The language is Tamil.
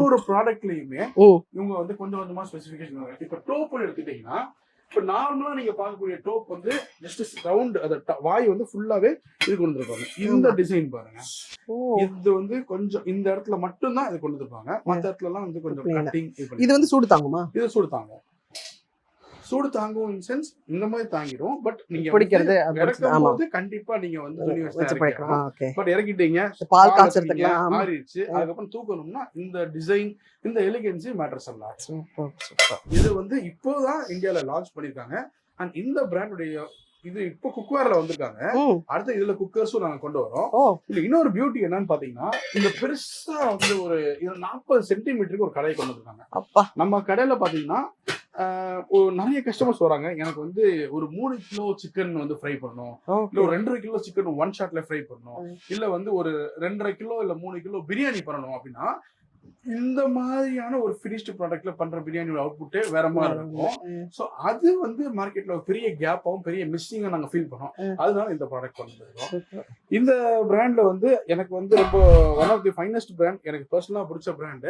ஒரு ப்ராடக்ட்லயுமே இவங்க வந்து கொஞ்சம் கொஞ்சமா ஸ்பெசிஃபிகேஷன். இப்ப டோப் எடுத்துட்டீங்கன்னா, இப்ப நார்மலா நீங்க பார்க்கக்கூடிய டோப் வந்து ஜஸ்ட் ரவுண்ட், அந்த வாய் வந்து ஃபுல்லாவே இது கொண்டு வந்திருப்பாங்க. இந்த டிசைன் பாருங்க, இது வந்து கொஞ்சம் இந்த இடத்துல மட்டும் தான் இது கொண்டு வந்திருப்பாங்க. மத்த இடத்துல எல்லாம் வந்து கொஞ்சம் கட்டிங். இது வந்து சூடு தாங்குமா? இது சூடு தாங்கும். சூடு தாங்கும் இன் சென்ஸ் இந்த மாதிரி தாங்கிடும். பட் நீங்க பிடிக்கிறது இறக்கும்போது கண்டிப்பா நீங்க வந்து துணி வச்சு இறக்கலாம். பட் இறக்கிட்டீங்க, பால் காய்ச்சறதுக்கு ஆறிடுச்சு, அதுக்கப்புறம் தூக்கணும்னா இந்த டிசைன், இந்த எலிகன்சி மேட்டர்ஸ் எல்லாம். இது வந்து இப்போதான் இந்தியால லான்ச் பண்ணிருக்காங்க. அண்ட் இந்த பிராண்டுடைய இது இப்போ குக்வேர்ல வந்திருக்காங்க. அடுத்து இதுல குக்கர்ஸும் நாங்க கொண்டு வரோம். இல்ல இன்னொரு பியூட்டி என்னன்னு பாத்தீங்கன்னா, இந்த பெருசா வந்து ஒரு 40 சென்டிமீட்டருக்கு ஒரு கடையை கொண்டு வந்திருக்காங்க. நம்ம கடையில பாத்தீங்கன்னா நிறைய கஸ்டமர்ஸ் வராங்க, எனக்கு வந்து ஒரு 3 கிலோ சிக்கன் வந்து ஃப்ரை பண்ணணும், இல்ல ஒரு 2.5 கிலோ சிக்கன் ஒன் ஷாட்ல ஃப்ரை பண்ணணும், இல்ல வந்து ஒரு 2.5 கிலோ இல்ல 3 கிலோ பிரியாணி பண்ணணும் அப்படின்னா, இந்த மாதிரியான ஒரு ஃபினிஷ்டு ப்ராடக்ட்ல பண்ற பிரியாணியோட அவுட்புட்டே வேற மாதிரி இருக்கும். சோ அது வந்து மார்க்கெட்ல ஒரு பெரிய கேப்பாவும் பெரிய மிஸ்ஸிங்கா நாங்க ஃபீல் பண்ணோம். அதனால இந்த ப்ராடக்ட் கொண்டு வந்திருக்கோம். இந்த பிராண்ட்ல வந்து எனக்கு வந்து ரொம்ப one of the finest brand, எனக்கு பர்சனலா பிடிச்ச பிராண்ட்.